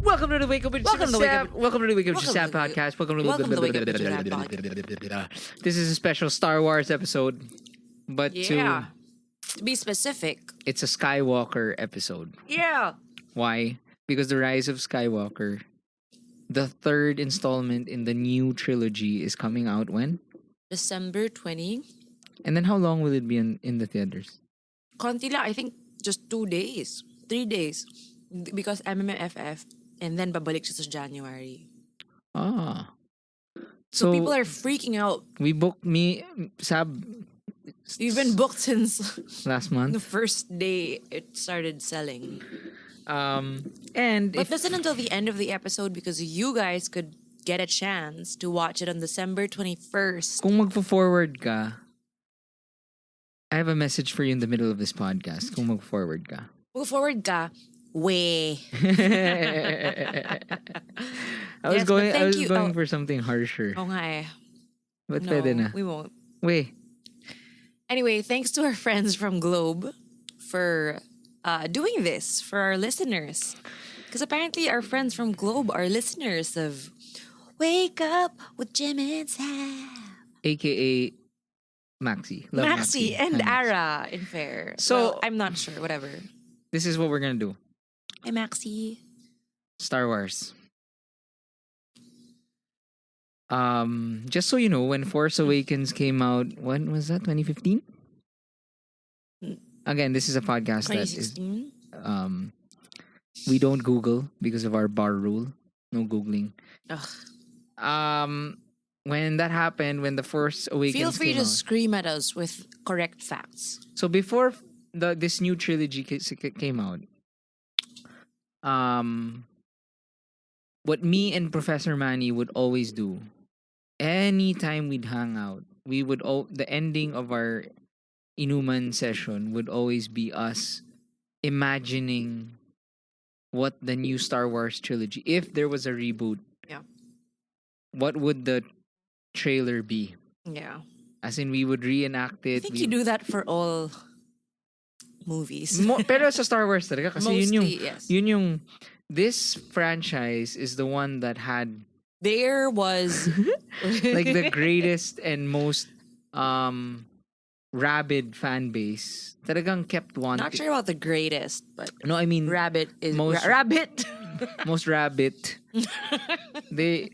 Welcome to the Wake Up with Welcome to the Wake Up- Welcome to the Wake Up with Welcome Saab to the- podcast. welcome to the Wake Up with Saab This is a special Star Wars episode, but Yeah. To be specific. it's a Skywalker episode. Yeah. Why? Because the Rise of Skywalker, the third installment in the new trilogy, is coming out when? December 20. And then how long will it be in the theaters? Konti lang, I think just 2 days. 3 days. Because MMFF. And then babalik siya sa January. Ah. So people are freaking out. We booked Saab You've been booked since last the month. first day it started selling. And But listen until the end of the episode because you guys could get a chance to watch it on December 21st. kung magfo-forward ka, I have a message for you in the middle of this podcast. Kung mag-forward ka. Move forward ka. Way. I was Yes, but going thank you. for something harsher. Oo nga eh. But No, pwede na. we won't. Wait. Anyway, thanks to our friends from Globe for doing this for our listeners. Because apparently our friends from Globe are listeners of Wake Up with Jim and Sam. AKA Maxi. Love Maxi and Hi, Maxi. Ara in Fair. So- Well, I'm not sure, whatever. This is what we're gonna do. Hi, Maxi. Star Wars. Just so you know, when Force Awakens came out, when was that? 2015? Again, this is a podcast that is 2016? we don't Google because of our bar rule. No Googling. Ugh. When that happened, when the Force Awakens Feel free came to out. scream at us with correct facts. So before this new trilogy came out, what me and Professor Manny would always do, anytime we'd hang out, we would the ending of our inuman session would always be us imagining what the new Star Wars trilogy, if there was a reboot, Yeah. what would the trailer be? Yeah. As in, we would reenact I it. think you do that for all movies. Pero sa Star Wars talaga kasi Mostly, yun yung yes. yun yung this franchise is the one that had There was like the greatest and most rabid fan base. Talagang kept wanting. not sure about the greatest, but No, I mean Rabbit is most- Rabbit. most rabid. they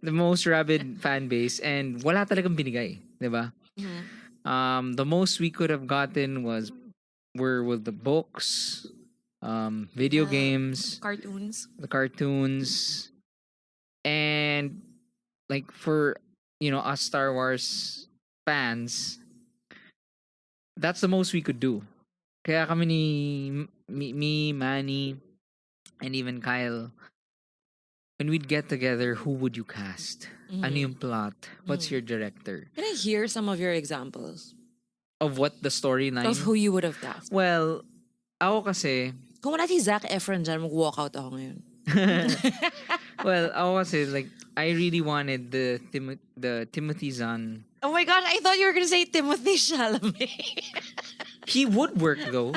the most rabid fan base and wala talagang binigay, 'di ba? The most we could have gotten were with the books, video games, Cartoons. the cartoons, and like for us Star Wars fans, that's the most we could do. Kaya kami me, Manny, and even Kyle, when we'd get together, who would you cast? Ano yung plot? What's your director? Can I hear some of your examples Of what the storyline? of who you would have cast? Well, ako kasi, Kung wala si Zac Efron dyan, mag-walk out ako ngayon. ako kasi, like, I really wanted the Timothy Zahn. Oh my God, I thought you were gonna say Timothée Chalamet. He would work though.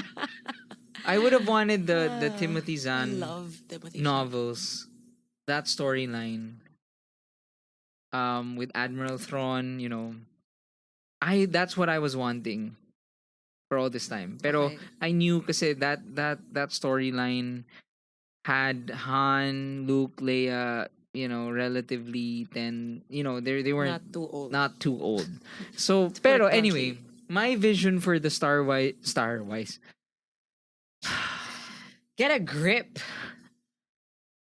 I would have wanted the Timothy I Zahn love Timothée novels, that storyline. With Admiral Thrawn, that's what I was wanting for all this time. Pero Okay. I knew kasi that storyline had Han, Luke, Leia, relatively they weren't Not too old. not too old. So, put pero it bluntly. anyway, my vision for the Star Wars Get a grip.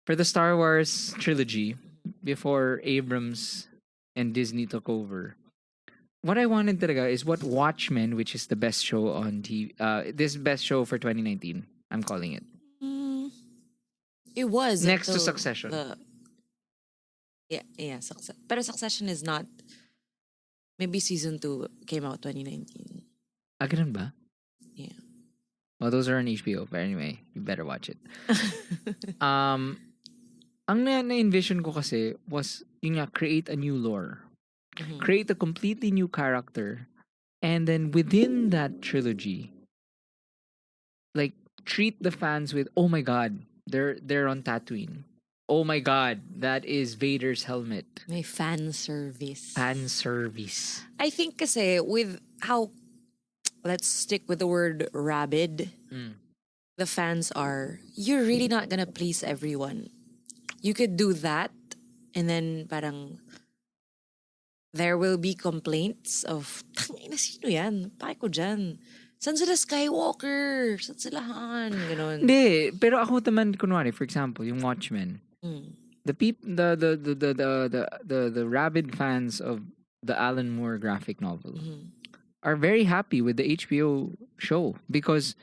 for the Star Wars trilogy before Abrams and Disney took over. What I wanted talaga is what Watchmen, which is the best show on TV, this best show for 2019. I'm calling it. It was Next to until Succession. Yeah, Pero Succession is not. Maybe season 2 came out 2019. Ganun ba? Yeah. Well, those are on HBO, but anyway, you better watch it. Ang na-envision ko kasi was yun nga, create a new lore. Create a completely new character. And then within that trilogy, like treat the fans with, oh my god, they're on Tatooine. Oh my god, that is Vader's helmet. May fan service. Fan service. I think kasi with how, let's stick with the word rabid, the fans are, you're really not gonna please everyone. You could do that and then parang there will be complaints of, tangina, sino yan? Pake ko dyan. San sila Skywalker? San sila Han? Ganon. Hindi, pero ako naman, kunwari, for example, yung Watchmen. Mm. The rabid fans of the Alan Moore graphic novel are very happy with the HBO show because,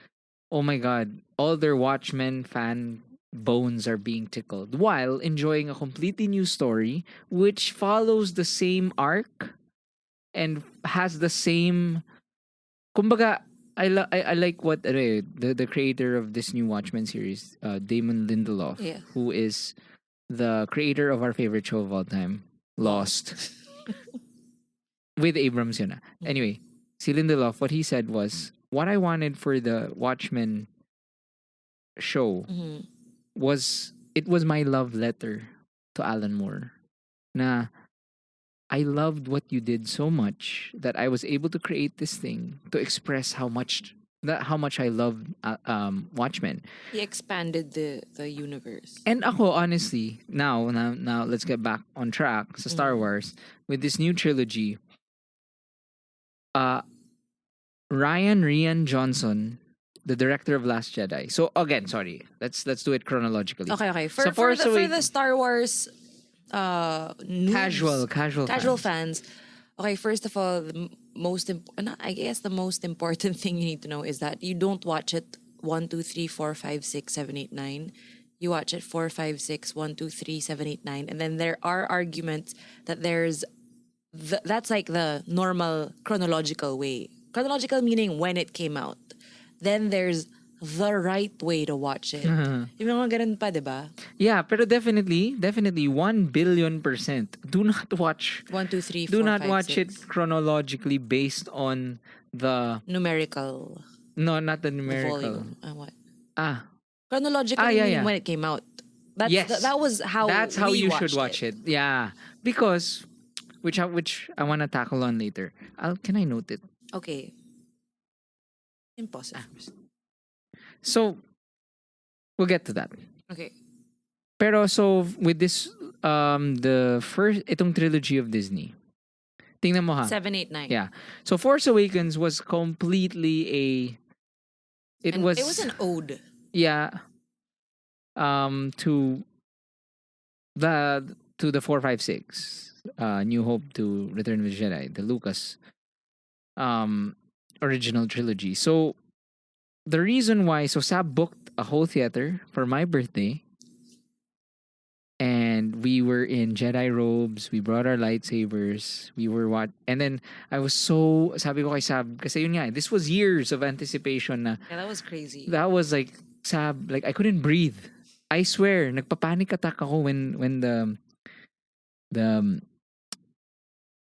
oh my god, all their Watchmen fan bones are being tickled while enjoying a completely new story which follows the same arc and has the same, kumbaga, I like what the creator of this new Watchmen series, Damon Lindelof, Yeah. who is the creator of our favorite show of all time, Lost, with Abrams yun. Anyway, si Lindelof, what he said was, what I wanted for the Watchmen show was, it was my love letter to Alan Moore. Na I loved what you did so much that I was able to create this thing to express how much I love Watchmen. He expanded the universe. And ako, honestly, now let's get back on track sa Star Wars with this new trilogy. Ryan Rian Johnson, the director of Last Jedi. So again, sorry, let's do it chronologically. Okay. So For Force the Star Wars noobs, casual fans. Okay, first of all, I guess the most important thing you need to know is that you don't watch it 1, 2, 3, 4, 5, 6, 7, 8, 9. You watch it 4, 5, 6, 1, 2, 3, 7, 8, 9. And then there are arguments that that's like the normal chronological way. Chronological meaning when it came out. Then there's the right way to watch it. Yung mga ganun pa, diba? Yeah, pero definitely 1,000,000,000% do not watch 1, 2, 3, 4, do not 5, watch 6. it chronologically based on the Numerical. no, not the The numerical. volume. What? Ah, Chronologically yeah. meaning when it came out. yes. That was how That's how we you watched should watch it. Yeah, because which I want to tackle on later. Can I note it? Okay. Impossible. So we'll get to that. Okay. Pero so with this the first itong trilogy of Disney. Tingnan mo ha. 7, 8, 9. Yeah. So Force Awakens was completely it was an ode. yeah to the 4, 5, 6 New Hope to Return of the Jedi, the Lucas original trilogy. So the reason why, so Saab booked a whole theater for my birthday, and we were in Jedi robes. We brought our lightsabers. We were and then I was so, sabi ko kay Saab, kasi yun nga, this was years of anticipation na. Yeah, that was crazy. That was like, Saab, like I couldn't breathe. I swear, nagpa-panic attack ako when the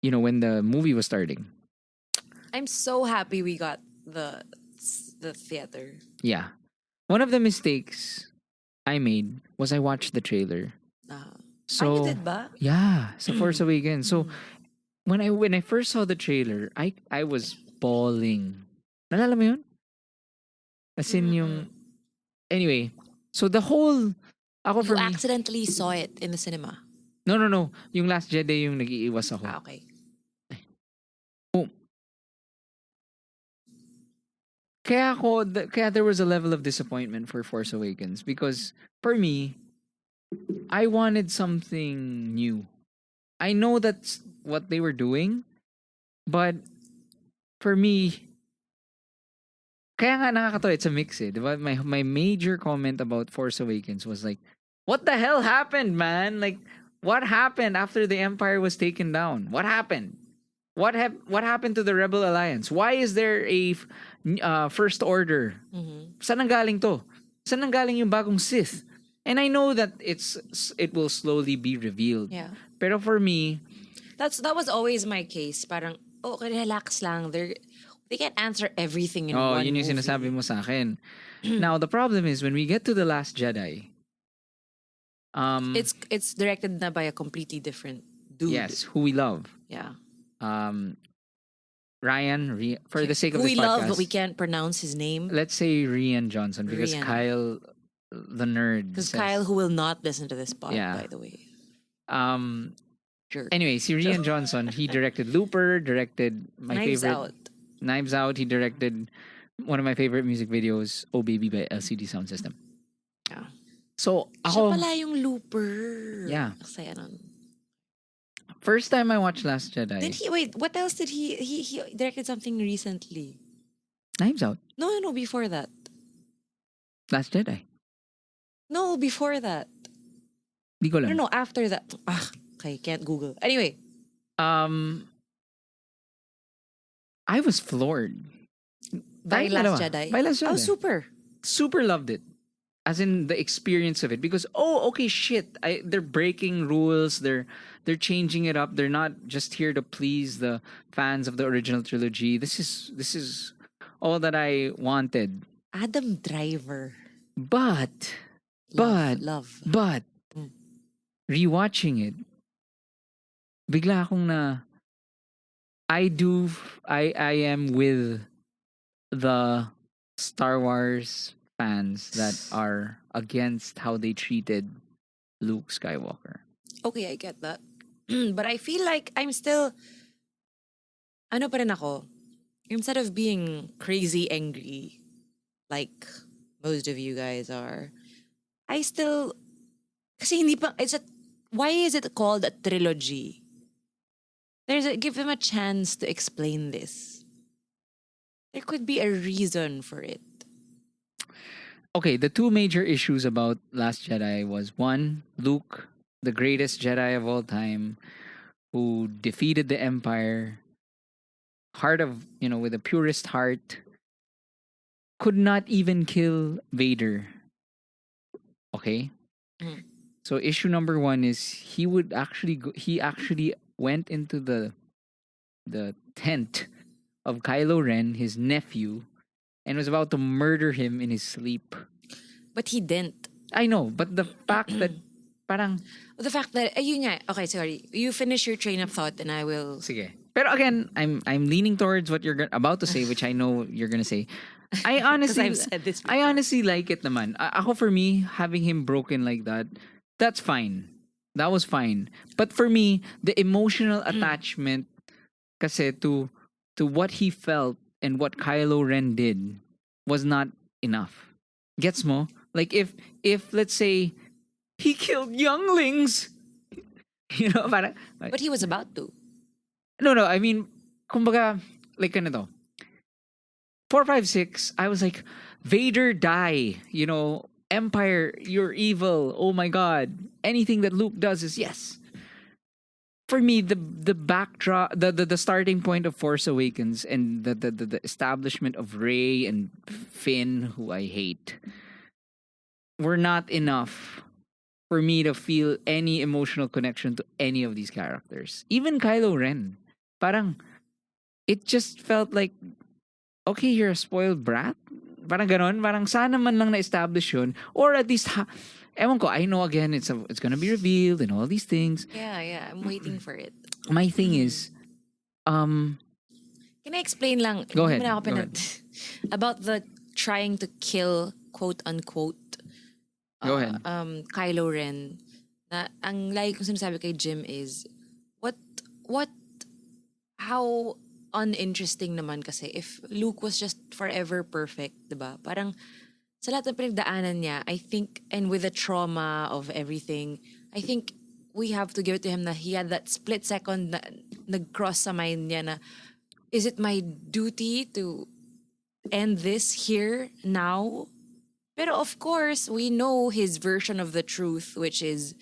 when the movie was starting. I'm so happy we got the theater. Yeah. One of the mistakes I made was I watched the trailer. So you did ba? yeah, so Force Awakens. So when I first saw the trailer, I was bawling. Nalala mo yun? As in yung anyway, so the whole ako for You me, accidentally saw it in the cinema. no. Yung Last Jedi yung nag-iiwas ako. Okay. Kaya there was a level of disappointment for Force Awakens because for me, I wanted something new. I know that's what they were doing, but for me, kaya nga nakakatawa, it's a mix eh. Diba? My major comment about Force Awakens was like, what the hell happened, man? Like, what happened after the Empire was taken down? What happened? What happened to the Rebel Alliance? Why is there a First Order? Saan nanggaling to? Saan nanggaling yung bagong Sith? And I know that it will slowly be revealed. Yeah. Pero for me, That was always my case. Parang, okay, relax lang. They They can't answer everything in Oh, one yun yung movie. sinasabi mo sa akin. Now, the problem is when we get to The Last Jedi, It's directed na by a completely different dude. yes, who we love. Yeah. Um, Ryan, for the sake of Who this we love, podcast, but we can't pronounce his name. let's say Rian Johnson because Rian. Kyle, the nerd, Because says, Kyle, who will not listen to this pod, Yeah. by the way. Jerk. Anyway, si Rian Johnson, he directed Looper, directed my Knives favorite Out. Knives Out. He directed one of my favorite music videos, Oh Baby by LCD Sound System. Yeah. So, Siya ako, pala yung Looper. Yeah. Saya nun. first time I watched Last Jedi, Did he, wait, what else did he directed something recently? Knives Out, No, before that. Last Jedi. No, before that. Di ko alam. No, after that. Okay, can't Google. Anyway. I was floored. By Tayong Last dalawa. Jedi. By Last Jedi. Oh, super. Super loved it. As in the experience of it, because okay, shit, they're breaking rules. They're changing it up. They're not just here to please the fans of the original trilogy. This is all that I wanted. Adam Driver. But Love. rewatching it, bigla akong I am with the Star Wars fans that are against how they treated Luke Skywalker. Okay, I get that. But I feel like I'm still, ano pa rin ako, instead of being crazy angry, like most of you guys are, I still, kasi hindi pa, why is it called a trilogy? Give them a chance to explain this. There could be a reason for it. Okay, the two major issues about Last Jedi was one, Luke, the greatest Jedi of all time, who defeated the Empire, with the purest heart, could not even kill Vader. Okay? Mm. So issue number one is he actually went into the tent of Kylo Ren, his nephew, and was about to murder him in his sleep. But he didn't. I know, but the fact that parang The fact that, ayun nga, okay, sorry. You finish your train of thought and I will... sige. Pero again, I'm leaning towards what you're about to say, which I know you're gonna say. I honestly, I've said this I before. honestly like it naman. Ako for me, having him broken like that, that's fine. That was fine. But for me, the emotional attachment kasi to what he felt and what Kylo Ren did was not enough. Gets mo? Like if let's say he killed younglings, parang, But he was about to. no, I mean, kumbaga, like ganito. 4, 5, 6, I was like, Vader die. Empire, you're evil. Oh my God. Anything that Luke does is yes. For me, the backdrop, the starting point of Force Awakens and the establishment of Rey and Finn, who I hate, were not enough for me to feel any emotional connection to any of these characters. Even Kylo Ren. Parang, it just felt like, okay, you're a spoiled brat. Parang ganon. Parang sana man lang na-establish yun. Or at least, ewan ko, I know again, it's gonna be revealed and all these things. Yeah, I'm waiting for it. My thing is, Can I explain lang? Go ahead, Hindi mo na ako go ahead. About the trying to kill, quote unquote, Go ahead. Kylo Ren. Na ang lagi kong sinasabi kay Jim is, how uninteresting naman kasi if Luke was just forever perfect, diba? Parang sa lahat ng pinagdaanan niya, I think, and with the trauma of everything, I think we have to give it to him na he had that split second na nag-cross sa mind niya na, is it my duty to end this here, now? Pero of course, we know his version of the truth, which is,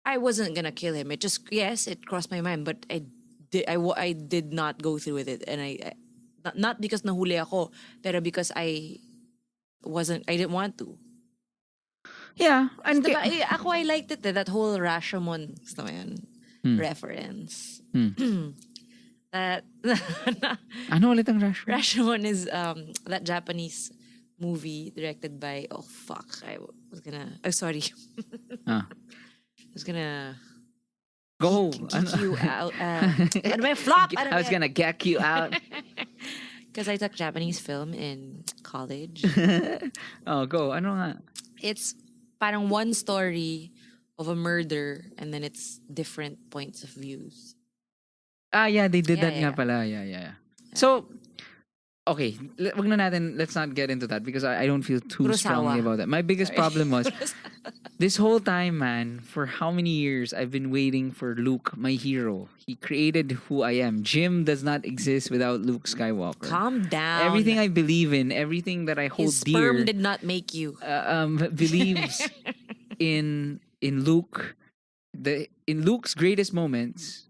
I wasn't gonna kill him. It just, yes, it crossed my mind, but I did not go through with it. And not because nahuli ako, pero because I didn't want to. Yeah. And Diba, I liked it, that whole Rashomon gusto mo yun, reference. That Ano ulit ang Rush? Rashomon is that Japanese movie directed by oh fuck was gonna oh sorry Ah. I was gonna Go. geek you out ano ba yung flop I was gonna geek you out. because I took Japanese film in college. Oh, go. Ano nga? It's parang one story of a murder and then it's different points of views. Ah, yeah, they did Yeah, that yeah, nga yeah. pala. Yeah. So, okay, wag na natin, let's not get into that because I don't feel too strongly Kurosawa. about that. My biggest Sorry. problem was this whole time, man, for how many years I've been waiting for Luke, my hero. He created who I am. Jim does not exist without Luke Skywalker. Calm down. Everything I believe in, everything that I hold His sperm dear, did not make you. believes in Luke. In Luke's greatest moments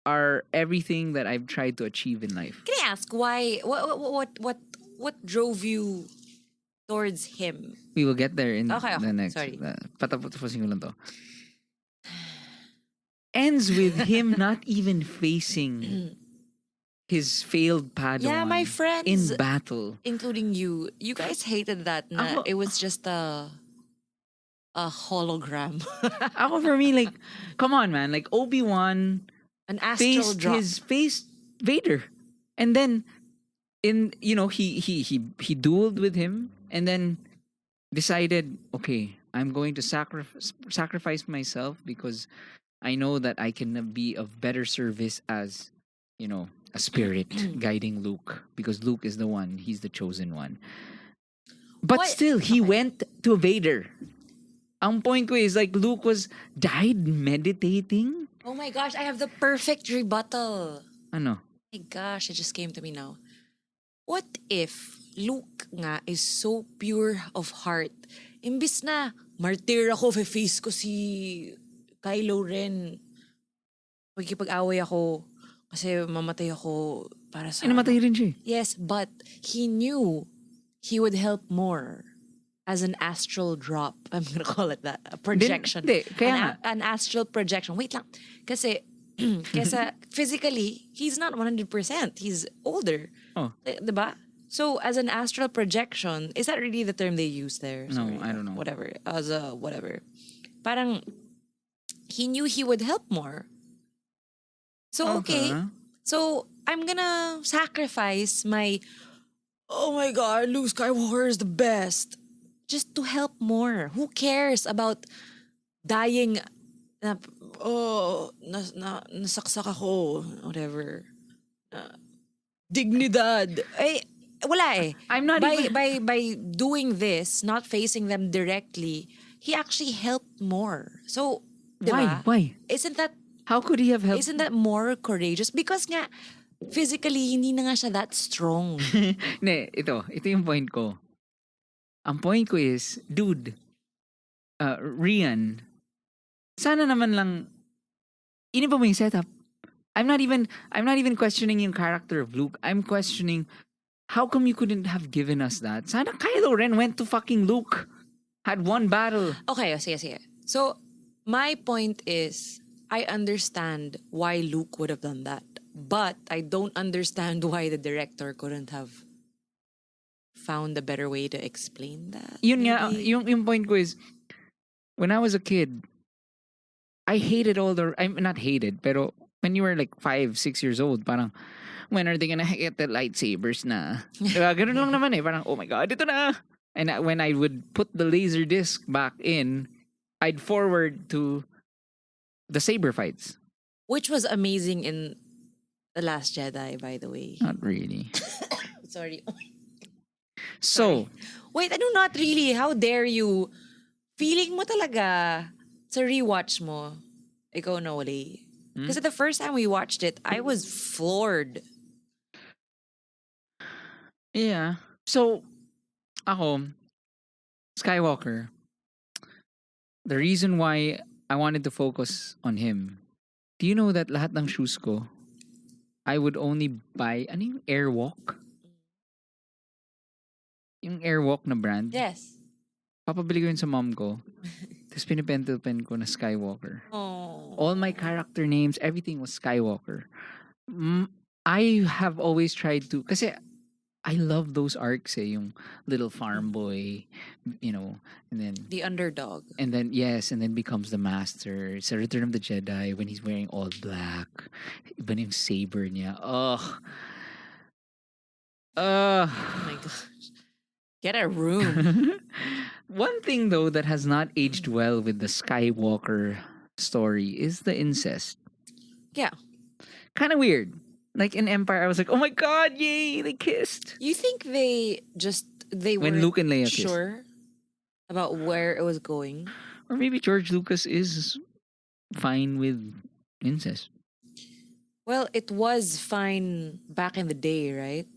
are everything that I've tried to achieve in life. Can I ask why? What drove you towards him? We will get there in Okay, the next. sorry. Patapusin ko lang to. Ends with him not even facing his failed Padawan. Yeah, my friends, in battle, including you guys hated that. Na Ako- it was just a hologram, Ako for me, like, come on, man. Like Obi-Wan an astral drop. faced Vader, and then he dueled with him, and then decided, okay, I'm going to sacrifice myself because I know that I can be of better service as a spirit guiding Luke, because Luke is the one, he's the chosen one. But What? still, he went to Vader. Ang point ko is, like, Luke died meditating. Oh my gosh, I have the perfect rebuttal. Ano? My gosh, it just came to me now. What if Luke nga is so pure of heart? Imbis na martir ako, face ko si Kylo Ren. Magkipag-away ako kasi mamatay ako para sa... Namatay rin siya. Yes, but he knew he would help more as an astral drop. I'm gonna call it that. A projection. Hindi, kaya nga. An astral projection. Wait lang. Kasi, physically, he's not 100%. He's older. Oh. Diba? So, as an astral projection, is that really the term they use there? No, I don't know. Whatever. As a whatever. Parang, he knew he would help more. So, okay. So, I'm gonna sacrifice my, oh my God, Luke Skywalker is the best. Just to help more. Who cares about dying na, nasaksak ako, whatever. Dignidad. Eh, wala eh. I'm not by doing this, not facing them directly, he actually helped more. So, diba? Why? Isn't that How could he have helped? Isn't that more courageous? Because nga, physically, hindi na nga siya that strong. Ne, ito yung point ko. Ang point ko is, dude, Rian, sana naman lang, iniba mo yung setup. I'm not even questioning yung character of Luke. I'm questioning, how come you couldn't have given us that? Sana Kylo Ren went to fucking Luke. Had one battle. Okay, sige. So, my point is, I understand why Luke would have done that. But I don't understand why the director couldn't have found a better way to explain that. Yun nga, maybe. yung point ko is, when I was a kid, I hated I'm not hated, pero when you were like 5, 6 years old, parang, when are they gonna get the lightsabers na? Diba? Ganun lang naman eh. Parang, oh my God, ito na. And when I would put the laser disc back in, I'd forward to the saber fights. Which was amazing in The Last Jedi, by the way. Not really. Sorry. So, Wait, ano not really? How dare you? Feeling mo talaga sa rewatch mo, ikaw na wali. Kasi the first time we watched it, I was floored. yeah. So, ako, Skywalker, the reason why I wanted to focus on him, do you know that lahat ng shoes ko, I would only buy, ano yung Airwalk? Yung Airwalk na brand. Yes. Papabili ko yun sa mom ko. Tapos pinipentel pen ko na Skywalker. Oh. All my character names, everything was Skywalker. Mm, I have always tried to, kasi I love those arcs yung little farm boy, and then The underdog. yes, and then becomes the master. It's a Return of the Jedi when he's wearing all black. Iba na yung saber niya. Oh. Oh my gosh. Get a room. One thing though that has not aged well with the Skywalker story is the incest. Yeah. Kind of weird. Like in Empire, I was like, "Oh my god, yay! They kissed." You think they When weren't Luke and Leia kissed. sure about where it was going? Or maybe George Lucas is fine with incest. Well, it was fine back in the day, right?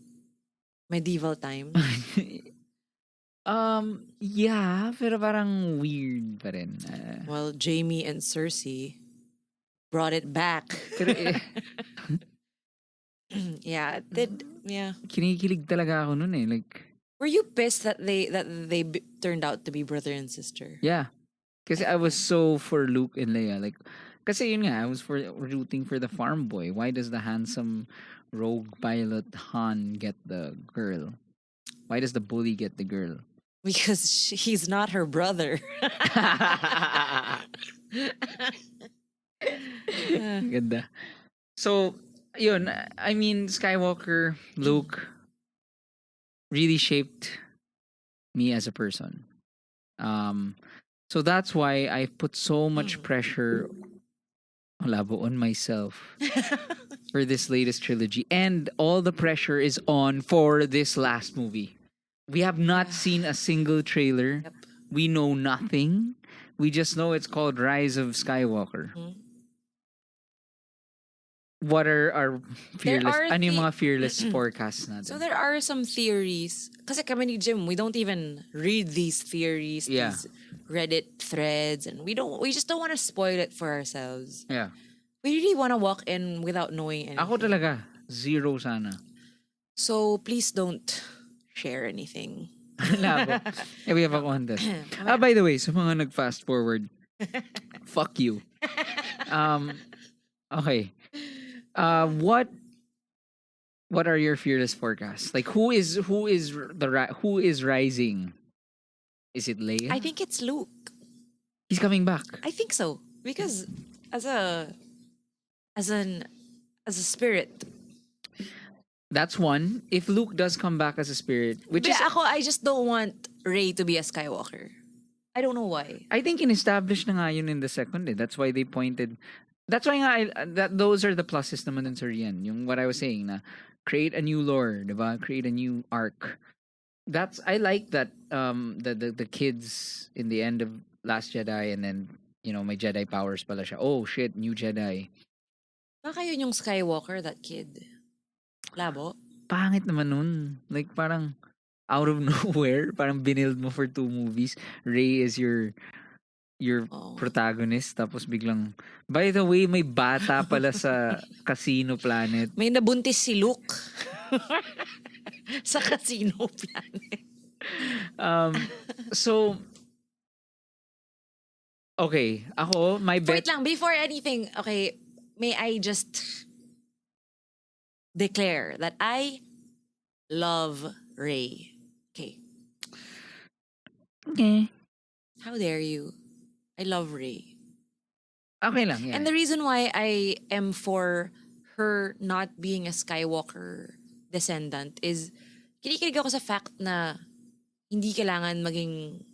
Medieval times. Yeah, pero parang weird pa rin. Well, Jamie and Cersei brought it back. Pero Yeah, it did. Yeah. kinikilig talaga ako nun eh. Like, Were you pissed that they turned out to be brother and sister? yeah. Kasi I was so for Luke and Leia. Like, kasi yun nga, I was rooting for the farm boy. Why does the handsome rogue pilot Han get the girl? Why does the bully get the girl? Because he's not her brother. Ganda. So, yun, I mean, Skywalker, Luke, really shaped me as a person. So that's why I put so much pressure on myself for this latest trilogy. And all the pressure is on for this last movie. We have not seen a single trailer. Yep. We know nothing. We just know it's called Rise of Skywalker. What are our fearless? are Ano yung mga fearless forecasts natin? So there are some theories. Kasi kami ni Jim, we don't even read these theories, Yeah. these Reddit threads, and we just don't want to spoil it for ourselves. Yeah. We really want to walk in without knowing anything. Ako talaga, zero sana. So please don't share anything. Labo. We have a contest. By the way, sa mga nag-fast forward, fuck you. Okay. What are your fearless forecasts? Like who is rising? Is it Leia? I think it's Luke. He's coming back. I think so because as a spirit. That's one. If Luke does come back as a spirit, I just don't want Rey to be a Skywalker. I don't know why. I think in-establish na nga yun in the second. That's why they pointed. That's why nga those are the pluses naman dun sa Rian. Yung what I was saying na create a new lore, diba? Create a new arc. I like that the kids in the end of Last Jedi and then may Jedi powers pala siya. Oh shit, new Jedi. Baka yun yung Skywalker, that kid. Labo? Pangit naman nun. Like parang out of nowhere, parang binild mo for 2 movies. Rey is your protagonist tapos biglang by the way may bata pala sa Casino Planet. May nabuntis si Luke sa Casino Planet. So okay, ako my bet. Wait lang, before anything, okay, may I just declare that I love Rey. Okay. Okay. How dare you? I love Rey. Okay lang, yeah. And the reason why I am for her not being a Skywalker descendant is kinikilig ako sa fact na hindi kailangan maging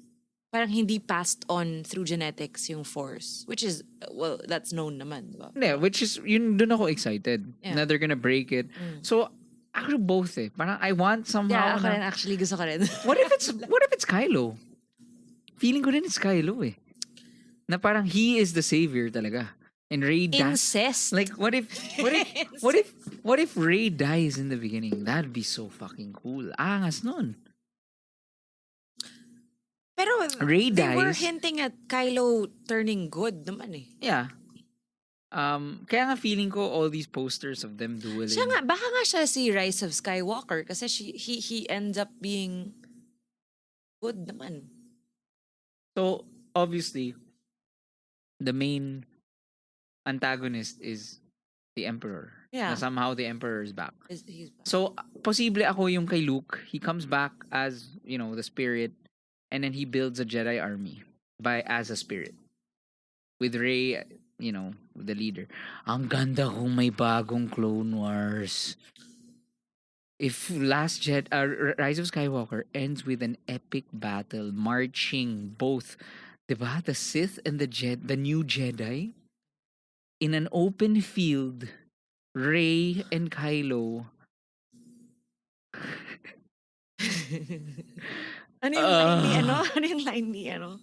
parang hindi passed on through genetics yung Force, which is, well, that's known naman, diba? Yeah, which is yun dun ako excited na they're gonna break it. So actually both eh. Parang I want somehow. Yeah, ako rin actually gusto ko rin. What if it's Kylo? Feeling ko rin it's Kylo eh. Na parang he is the savior talaga. And Rey dies. Incest. Like what if Rey dies in the beginning? That'd be so fucking cool. Angas nun. Pero Rey they were dies. hinting at Kylo turning good naman eh. Yeah. Kaya nga feeling ko all these posters of them dueling. Siya nga, baka nga siya si Rise of Skywalker kasi he ends up being good naman. So, obviously, the main antagonist is the Emperor. Na Yeah. somehow the Emperor is back. He's back. So, posible ako yung kay Luke. He comes back as, the spirit, and then he builds a Jedi army as a spirit. With Rey, the leader. Ang ganda kung may bagong Clone Wars. If Rise of Skywalker ends with an epic battle marching both, diba, the Sith and the new Jedi in an open field, Rey and Kylo. Ano yung line ni ano? Ano yung line ni ano?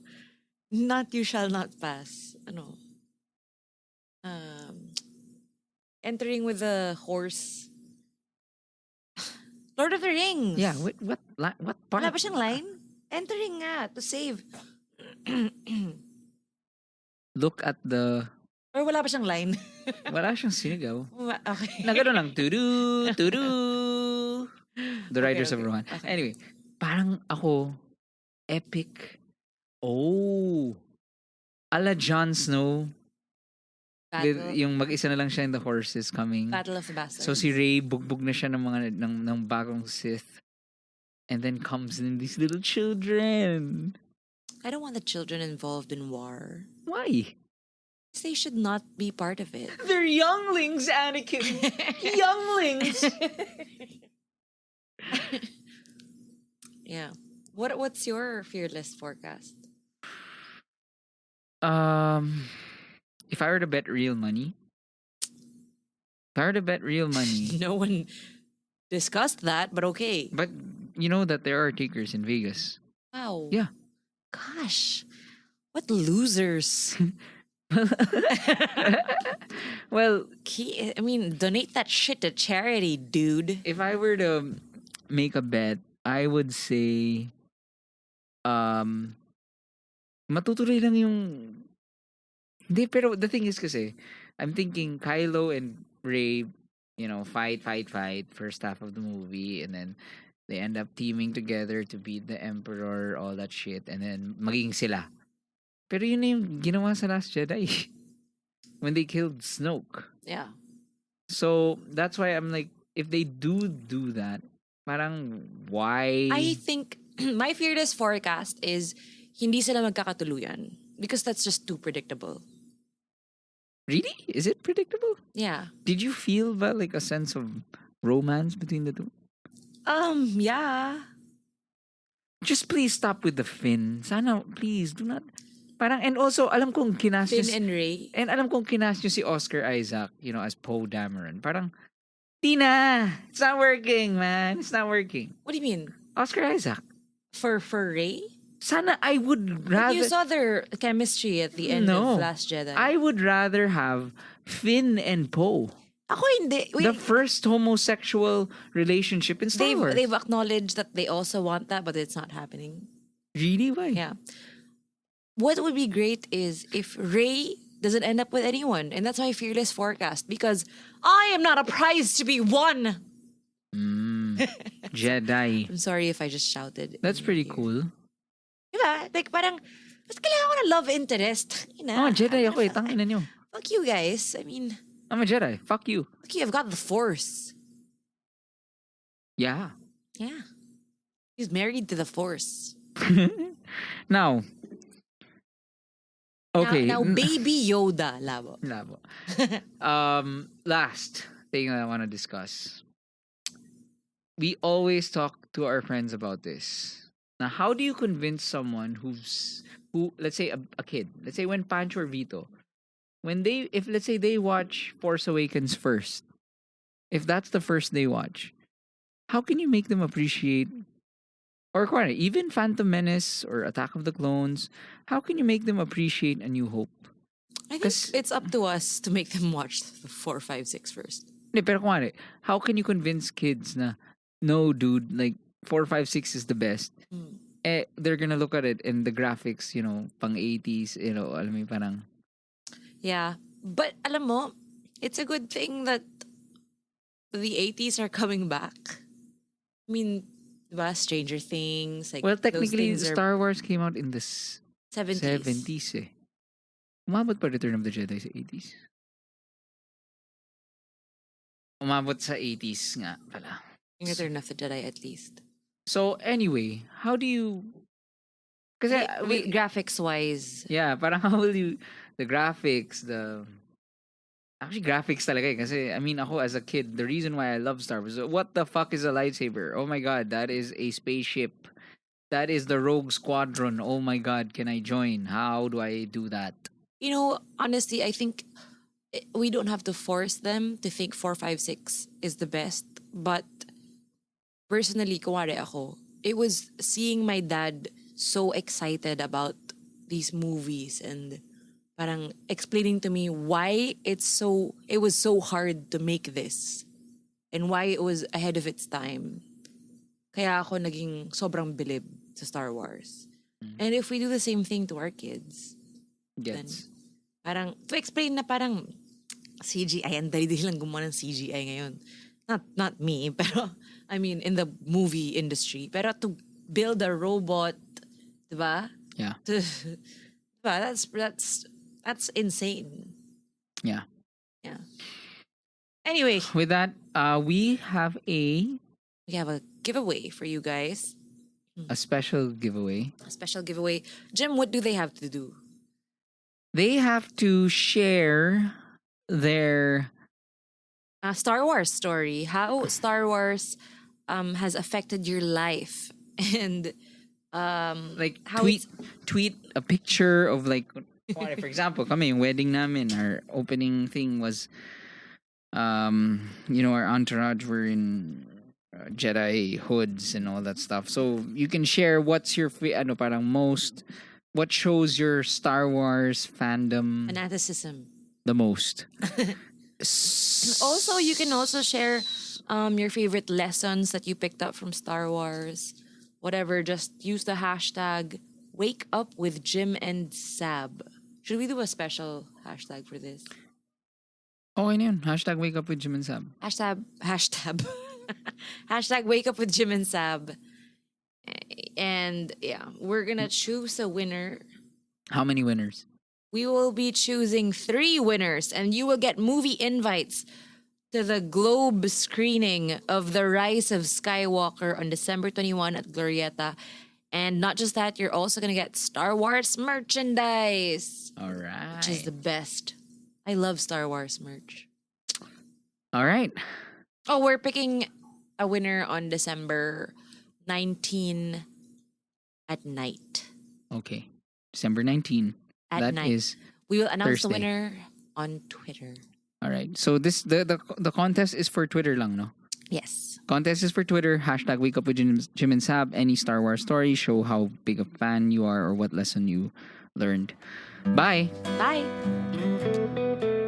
Not you shall not pass. Ano? Entering with a horse. Lord of the Rings. Yeah, what part? Wala ba siyang line? Entering nga to save. Look at the... Or wala ba siyang line? Wala siyang sinigaw. Okay. Na gano'n lang. Tudu, tudu. The Riders of Okay. Rohan. Okay. Anyway, parang ako, epic. Oh. Ala Jon Snow. Battle, Yung mag-isa na lang siya in the horses coming. Battle of the Bastards. So si Rey, bugbog na siya ng bagong Sith. And then comes in these little children. I don't want the children involved in war. Why? They should not be part of it. They're younglings, Anakin. Younglings. Yeah. What's your fearless forecast? If I were to bet real money, No one discussed that, but okay. but you know that there are takers in Vegas. Wow. Yeah. Gosh. What losers. Well, I mean, donate that shit to charity, dude. if I were to make a bet, I would say, matutuloy lang yung... Hindi, pero the thing is kasi, I'm thinking Kylo and Rey, fight, first half of the movie, and then they end up teaming together to beat the Emperor, all that shit, and then maging sila. Pero yun na yung ginawa sa Last Jedi. When they killed Snoke. Yeah. So, that's why I'm like, if they do that, parang, why? I think my fearless forecast is hindi sila magkakatuluyan because that's just too predictable. Really? Is it predictable? Yeah. Did you feel like a sense of romance between the two? Yeah. Just please stop with the Finn. Sana, please, do not. Parang, and also, alam kong kinast Finn nyo and Rey. and alam kong kinast nyo si Oscar Isaac, as Poe Dameron. Parang, Tina, it's not working, man. It's not working. What do you mean? Oscar Isaac. For Rey? Sana I would But rather... you saw their chemistry at the end No. of Last Jedi. I would rather have Finn and Poe. Ako hindi. Wait, The first homosexual relationship in Star Wars. they've acknowledged that they also want that, but it's not happening. Really? Why? Yeah. What would be great is if Rey doesn't end up with anyone, and that's my fearless forecast because I am not a prize to be won. Jedi. I'm sorry if I just shouted. That's in your pretty ear. cool. Diba? Like parang, mas kailangan ko ng love interest. Jedi ako eh. Tangina nyo. Fuck you guys. I mean, I'm a Jedi. Fuck you. fuck you. I've got the Force. Yeah. Yeah. He's married to the Force. Now. Okay. Now baby Yoda, labo. Labo. Last thing that I want to discuss. We always talk to our friends about this. Now, how do you convince someone who, let's say a kid, let's say when Pancho or Vito, if let's say they watch Force Awakens first, if that's the first they watch, how can you make them appreciate, or even Phantom Menace or Attack of the Clones, how can you make them appreciate A New Hope? I think 'Cause- it's up to us to make them watch the 4, 5, 6 first. Hindi, pero how can you convince kids na, no, dude, like 4, 5, 6 is the best? They're gonna look at it and the graphics, pang 80s, alam mo parang... Yeah. But alam mo, it's a good thing that the 80s are coming back. I mean, diba, Stranger Things, like Well, those technically, things are Star Wars came out in the 70s. 70s eh. Umabot pa Return of the Jedi sa 80s? Umabot sa 80s nga pala. Return of the Jedi at least. So anyway, how do you... Kasi Graphics wise. yeah, parang how will you... The graphics, the... Actually, graphics talaga eh. Kasi, I mean, ako as a kid, the reason why I love Star Wars, what the fuck is a lightsaber? Oh my god, that is a spaceship. That is the Rogue Squadron. Oh my god, can I join? How do I do that? You know, honestly, I think we don't have to force them to think 456 is the best. But personally, kuwari ako, it was seeing my dad so excited about these movies and parang explaining to me why it was so hard to make this and why it was ahead of its time. Kaya ako naging sobrang bilib sa Star Wars. And if we do the same thing to our kids, then Gets. parang, to explain na parang CGI, ang dali-dali lang gumawa ng CGI ngayon. Not me, pero I mean in the movie industry. Pero to build a robot, diba? Yeah. Diba? That's insane. Yeah. Yeah. Anyway, With that, we have we have a giveaway for you guys. a special giveaway. A special giveaway. Jim, what do they have to do? They have to share their Star Wars story. How Star Wars has affected your life. And like how tweet a picture of like for example, kami yung wedding namin, our opening thing was our entourage were in Jedi hoods and all that stuff. So you can share what's your what shows your Star Wars fandom fanaticism. the most. Also, you can also share your favorite lessons that you picked up from Star Wars. Whatever, just use the hashtag Wake Up with Jim and Saab. Should we do a special hashtag for this? Okay na yun. Hashtag Wake Up with Jim and Sam. Hashtag hashtag Wake Up with Jim and Saab. And yeah, we're gonna choose a winner. How many winners? We will be choosing 3 winners, and you will get movie invites to the Globe screening of The Rise of Skywalker on December 21 at Glorieta. And not just that, you're also going to get Star Wars merchandise. All right. Which is the best. I love Star Wars merch. All right. Oh, we're picking a winner on December 19 at night. Okay. December 19. At night. Is we will announce Thursday. the winner on Twitter. All right. So this the contest is for Twitter lang, no? Yes. Contest is for Twitter. Hashtag Wake Up with Jim and Sab. Any Star Wars story. Show how big a fan you are or what lesson you learned. Bye. Bye.